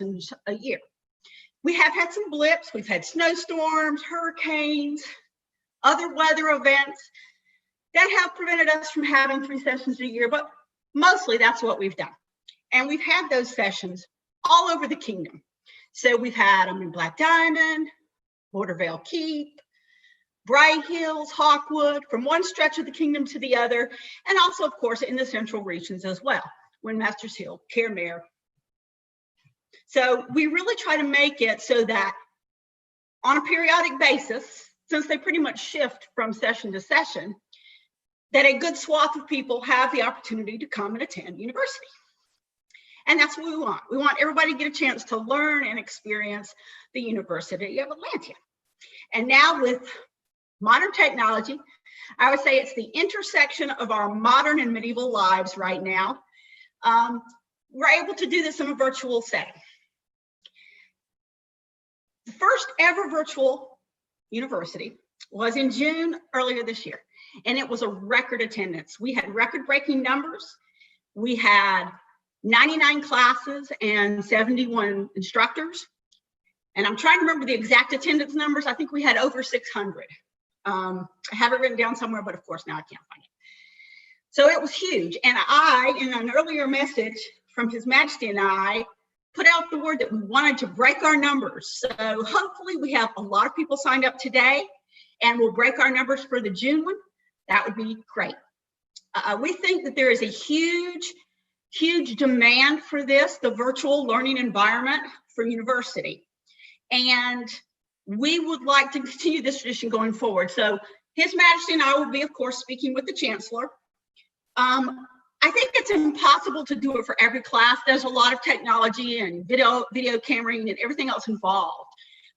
sessions a year. We have had some blips. We've had snowstorms, hurricanes, other weather events that have prevented us from having 3 sessions a year, but mostly that's what we've done. And we've had those sessions all over the kingdom. So we've had them in Black Diamond, Bordervale Keep, Bright Hills, Hawkwood, from one stretch of the kingdom to the other, and also, of course, in the central regions as well, Windmasters Hill, Caremere. So we really try to make it so that on a periodic basis, since they pretty much shift from session to session, that a good swath of people have the opportunity to come and attend university. And that's what we want. We want everybody to get a chance to learn and experience the University of Atlanta. And now with modern technology, I would say it's the intersection of our modern and medieval lives right now. We're able to do this in a virtual setting. The first ever virtual university was in June earlier this year, and it was a record attendance. We had record-breaking numbers. We had 99 classes and 71 instructors. And I'm trying to remember the exact attendance numbers. I think we had over 600. I have it written down somewhere, but of course now I can't find it. So it was huge. And I, in an earlier message from His Majesty and I, put out the word that we wanted to break our numbers. So hopefully we have a lot of people signed up today, and we'll break our numbers for the June one. That would be great. We think that there is a huge demand for this, the virtual learning environment for university. And we would like to continue this tradition going forward. So His Majesty and I will be, of course, speaking with the Chancellor. I think it's impossible to do it for every class. There's a lot of technology and video cameraing and everything else involved.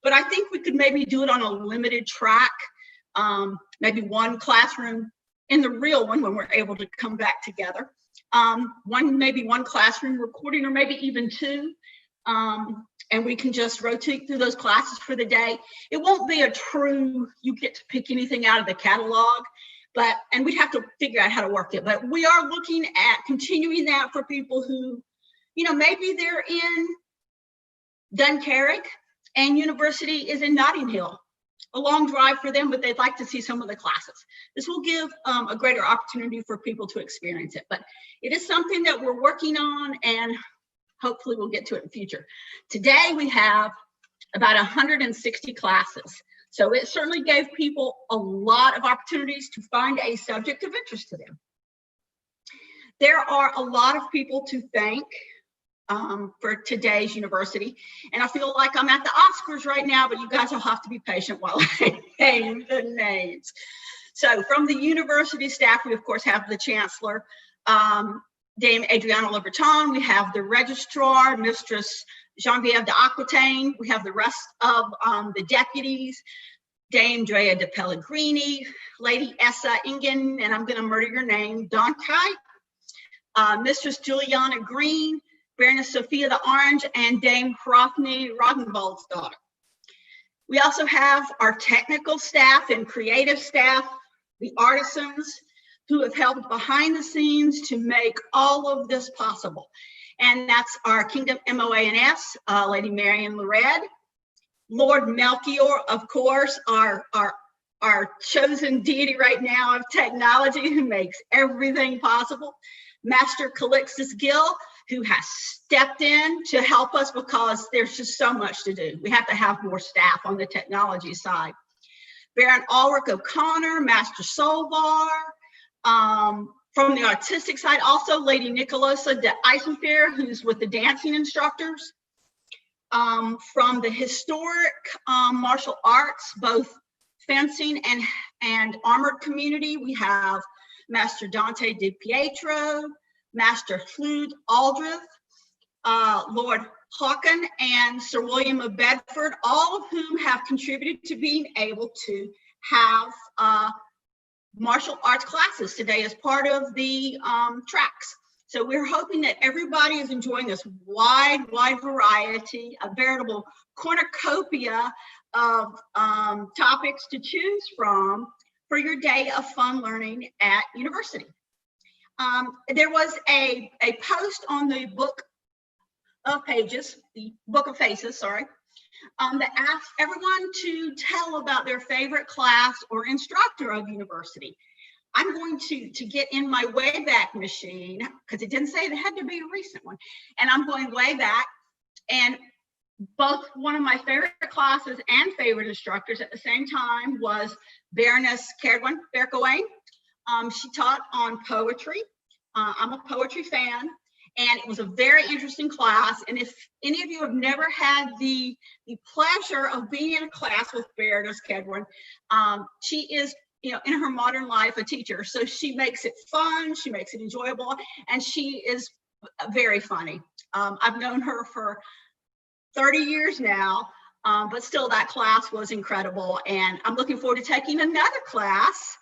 But I think we could maybe do it on a limited track, maybe one classroom in the real one when we're able to come back together. Maybe one classroom recording, or maybe even 2. And we can just rotate through those classes for the day. It won't be a true, you get to pick anything out of the catalog, and we'd have to figure out how to work it. But we are looking at continuing that for people who, maybe they're in Dunkerque and university is in Notting Hill. A long drive for them, but they'd like to see some of the classes. This will give a greater opportunity for people to experience it. But it is something that we're working on, and hopefully we'll get to it in the future. Today we have about 160 classes. So it certainly gave people a lot of opportunities to find a subject of interest to them. There are a lot of people to thank for today's university. And I feel like I'm at the Oscars right now, but you guys will have to be patient while I name the names. So from the university staff, we of course have the Chancellor, Dame Adriana Liberton. We have the Registrar, Mistress Genevieve de Aquitaine. We have the rest of the deputies, Dame Drea de Pellegrini, Lady Essa Ingen, and I'm going to murder your name, Donkai, Mistress Juliana Green, Baroness Sophia the Orange, and Dame Hrothny Rodenwald's daughter. We also have our technical staff and creative staff, the artisans, who have helped behind the scenes to make all of this possible. And that's our Kingdom MOANS, Lady Marian Lared, Lord Melchior, of course, our chosen deity right now of technology, who makes everything possible, Master Calixtus Gill, who has stepped in to help us because there's just so much to do. We have to have more staff on the technology side. Baron Ulrich O'Connor, Master Solvar. From the artistic side, also Lady Nicolosa de Eisenfair, who's with the dancing instructors. From the historic martial arts, both fencing and armored community, we have Master Dante Di Pietro, Master Hlude Aldrich, Lord Hawken, and Sir William of Bedford, all of whom have contributed to being able to have martial arts classes today as part of the tracks. So we're hoping that everybody is enjoying this wide variety, a veritable cornucopia of topics to choose from for your day of fun learning at university. There was a post on the book of pages, the book of faces, sorry, that asks everyone to tell about their favorite class or instructor of university. I'm going to get in my Wayback Machine, because it didn't say it had to be a recent one, and I'm going way back, and both one of my favorite classes and favorite instructors at the same time was Baroness Cadwin Berkowayne. She taught on poetry. I'm a poetry fan, and it was a very interesting class. And if any of you have never had the pleasure of being in a class with Baroness Cadwin, she is, in her modern life, a teacher. So she makes it fun, she makes it enjoyable, and she is very funny. I've known her for 30 years now, but still that class was incredible. And I'm looking forward to taking another class.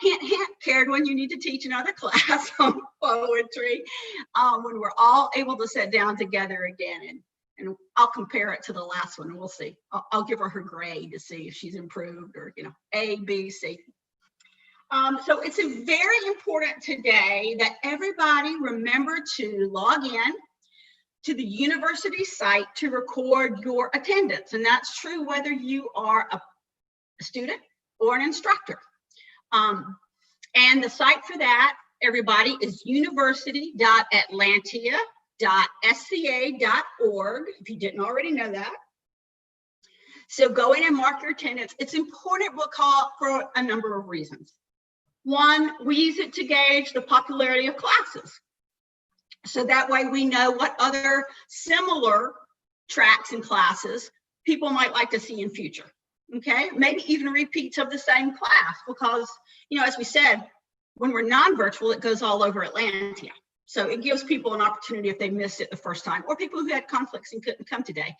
Hint, hint, Cadwin, you need to teach another class on poetry when we're all able to sit down together again. And I'll compare it to the last one and we'll see. I'll give her grade to see if she's improved, or, A, B, C. So it's very important today that everybody remember to log in to the university site to record your attendance. And that's true whether you are a student or an instructor. And the site for that, everybody, is university.atlantia.sca.org, if you didn't already know that. So go in and mark your attendance. It's important for a number of reasons. One, we use it to gauge the popularity of classes. So that way we know what other similar tracks and classes people might like to see in future. Okay, maybe even repeats of the same class, because, as we said, when we're non-virtual, it goes all over Atlantia. So it gives people an opportunity if they missed it the first time, or people who had conflicts and couldn't come today.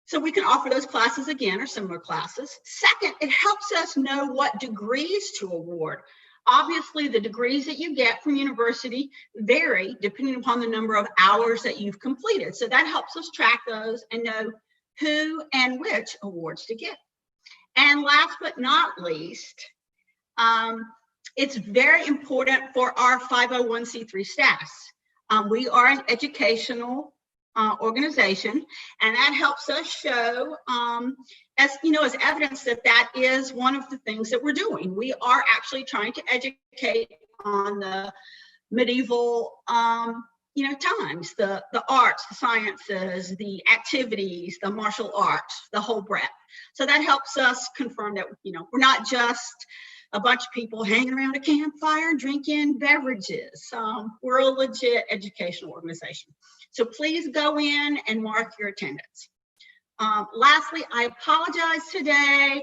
So we can offer those classes again, or similar classes. Second, it helps us know what degrees to award. Obviously, the degrees that you get from university vary depending upon the number of hours that you've completed. So that helps us track those and know who and which awards to get. And last but not least, it's very important for our 501c3 staffs. We are an educational organization, and that helps us show as evidence that is one of the things that we're doing. We are actually trying to educate on the medieval times, the arts, the sciences, the activities, the martial arts, the whole breadth. So that helps us confirm that we're not just a bunch of people hanging around a campfire drinking beverages. We're a legit educational organization. So please go in and mark your attendance. Lastly, I apologize today.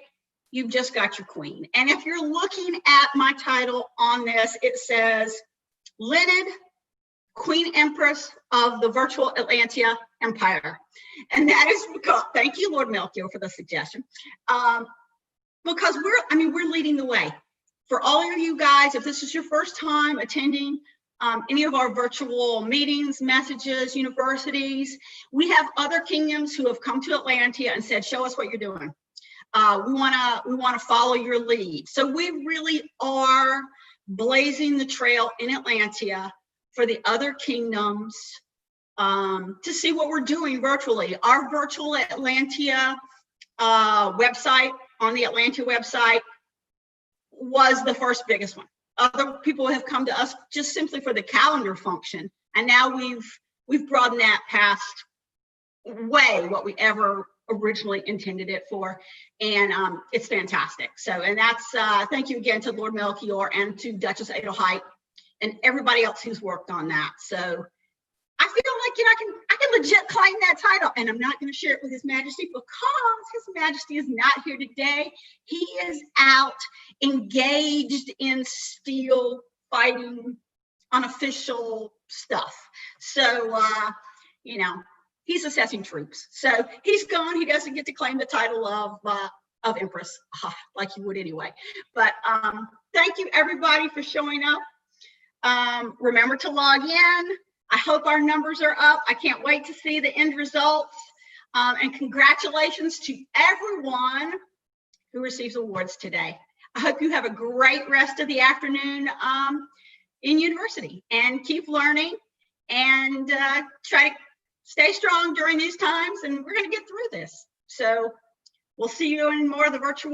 You've just got your queen. And if you're looking at my title on this, it says Leonid, Queen Empress of the Virtual Atlantia Empire. And that is because, thank you, Lord Melchior, for the suggestion. Because we're leading the way. For all of you guys, if this is your first time attending any of our virtual meetings, messages, universities, we have other kingdoms who have come to Atlantia and said, show us what you're doing. We wanna follow your lead. So we really are blazing the trail in Atlantia for the other kingdoms to see what we're doing virtually. Our virtual Atlantia website, on the Atlantia website, was the first biggest one. Other people have come to us just simply for the calendar function, and now we've broadened that past way what we ever originally intended it for, and it's fantastic. So, and that's thank you again to Lord Melchior and to Duchess Adelheid and everybody else who's worked on that. So I feel like I can legit claim that title, and I'm not going to share it with His Majesty because His Majesty is not here today. He is out engaged in still fighting unofficial stuff. So he's assessing troops. So he's gone. He doesn't get to claim the title of Empress like he would anyway. But thank you everybody for showing up. Remember to log in. I hope our numbers are up. I can't wait to see the end results. And congratulations to everyone who receives awards today. I hope you have a great rest of the afternoon in university, and keep learning and try to stay strong during these times, and we're going to get through this. So we'll see you in more of the virtual